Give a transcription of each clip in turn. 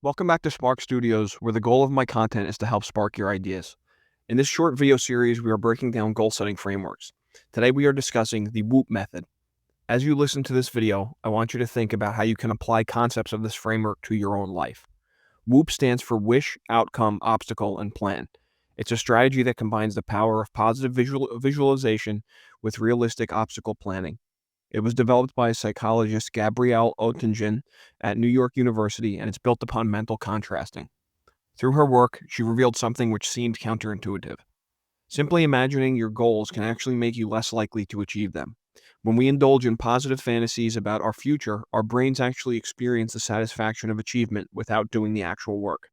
Welcome back to Spark Studios, where the goal of my content is to help spark your ideas. In this short video series, we are breaking down goal setting frameworks. Today, we are discussing the WOOP method. As you listen to this video, I want you to think about how you can apply concepts of this framework to your own life. WOOP stands for Wish, Outcome, Obstacle, and Plan. It's a strategy that combines the power of positive visualization with realistic obstacle planning. It was developed by psychologist Gabrielle Oettingen at New York University, and it's built upon mental contrasting. Through her work, she revealed something which seemed counterintuitive. Simply imagining your goals can actually make you less likely to achieve them. When we indulge in positive fantasies about our future, our brains actually experience the satisfaction of achievement without doing the actual work.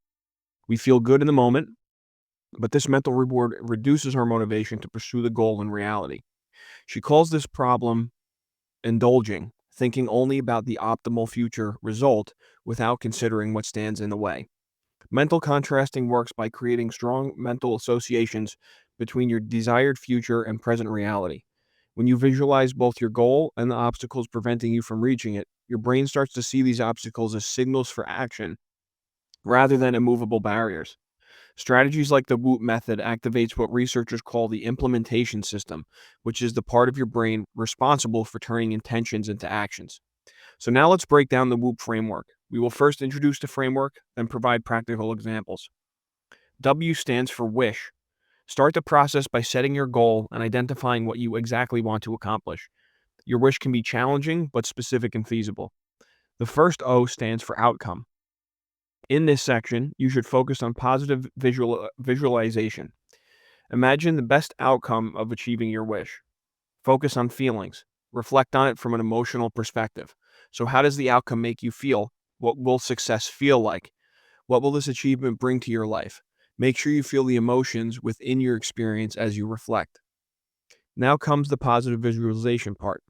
We feel good in the moment, but this mental reward reduces our motivation to pursue the goal in reality. She calls this problem indulging, thinking only about the optimal future result without considering what stands in the way. Mental contrasting works by creating strong mental associations between your desired future and present reality. When you visualize both your goal and the obstacles preventing you from reaching it, your brain starts to see these obstacles as signals for action rather than immovable barriers. Strategies like the WOOP method activates what researchers call the implementation system, which is the part of your brain responsible for turning intentions into actions. So now let's break down the WOOP framework. We will first introduce the framework, then provide practical examples. W stands for wish. Start the process by setting your goal and identifying what you exactly want to accomplish. Your wish can be challenging, but specific and feasible. The first O stands for outcome. In this section, you should focus on positive visualization. Imagine the best outcome of achieving your wish. Focus on feelings. Reflect on it from an emotional perspective. So how does the outcome make you feel? What will success feel like? What will this achievement bring to your life? Make sure you feel the emotions within your experience as you reflect. Now comes the positive visualization part.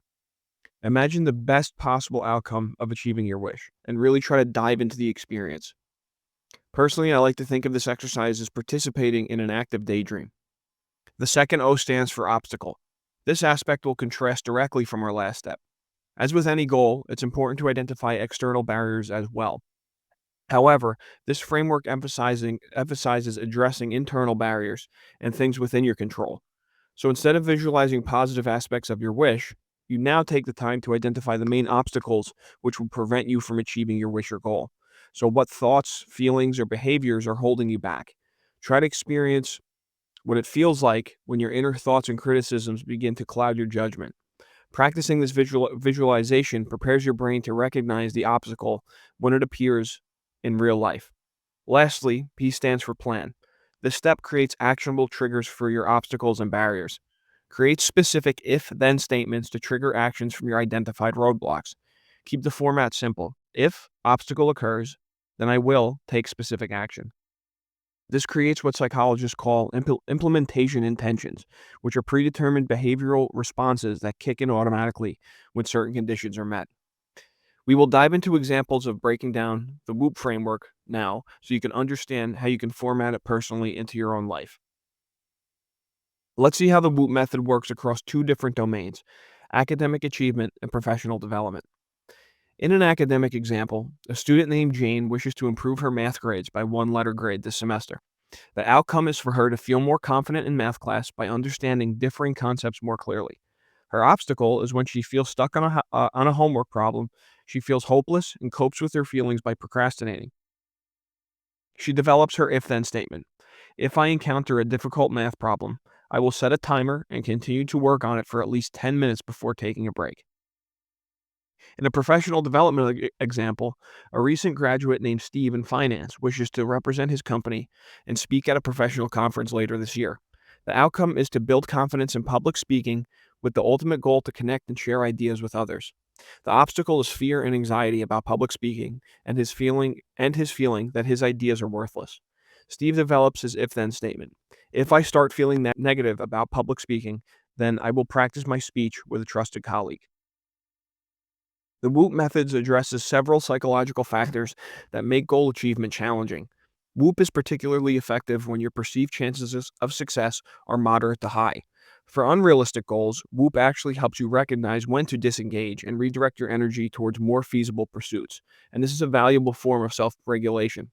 Imagine the best possible outcome of achieving your wish and really try to dive into the experience. Personally, I like to think of this exercise as participating in an active daydream. The second O stands for obstacle. This aspect will contrast directly from our last step. As with any goal, it's important to identify external barriers as well. However, this framework emphasizes addressing internal barriers and things within your control. So instead of visualizing positive aspects of your wish, you now take the time to identify the main obstacles which will prevent you from achieving your wish or goal. So what thoughts, feelings, or behaviors are holding you back? Try to experience what it feels like when your inner thoughts and criticisms begin to cloud your judgment. Practicing this visualization prepares your brain to recognize the obstacle when it appears in real life. Lastly, P stands for plan. This step creates actionable triggers for your obstacles and barriers. Create specific if-then statements to trigger actions from your identified roadblocks. Keep the format simple. If obstacle occurs, then I will take specific action. This creates what psychologists call implementation intentions, which are predetermined behavioral responses that kick in automatically when certain conditions are met. We will dive into examples of breaking down the WOOP framework now so you can understand how you can format it personally into your own life. Let's see how the WOOP method works across two different domains: academic achievement and professional development. In an academic example, a student named Jane wishes to improve her math grades by one letter grade this semester. The outcome is for her to feel more confident in math class by understanding differing concepts more clearly. Her obstacle is when she feels stuck on a homework problem, she feels hopeless and copes with her feelings by procrastinating. She develops her if-then statement. If I encounter a difficult math problem, I will set a timer and continue to work on it for at least 10 minutes before taking a break. In a professional development example, a recent graduate named Steve in finance wishes to represent his company and speak at a professional conference later this year. The outcome is to build confidence in public speaking with the ultimate goal to connect and share ideas with others. The obstacle is fear and anxiety about public speaking and his feeling that his ideas are worthless. Steve develops his if-then statement. If I start feeling that negative about public speaking, then I will practice my speech with a trusted colleague. The WOOP methods addresses several psychological factors that make goal achievement challenging. WOOP is particularly effective when your perceived chances of success are moderate to high. For unrealistic goals, WOOP actually helps you recognize when to disengage and redirect your energy towards more feasible pursuits. And this is a valuable form of self regulation.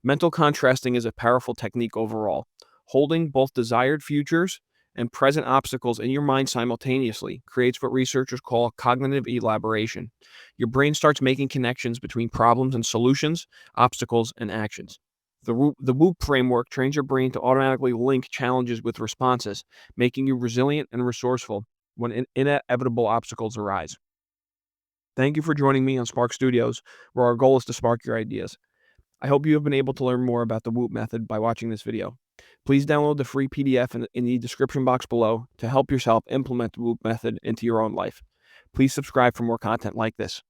Mental contrasting is a powerful technique overall. Holding both desired futures and present obstacles in your mind simultaneously creates what researchers call cognitive elaboration. Your brain starts making connections between problems and solutions, obstacles and actions. The WOOP framework trains your brain to automatically link challenges with responses, making you resilient and resourceful when inevitable obstacles arise. Thank you for joining me on Spark Studios, where our goal is to spark your ideas. I hope you have been able to learn more about the WOOP method by watching this video. Please download the free PDF in the description box below to help yourself implement the WOOP method into your own life. Please subscribe for more content like this.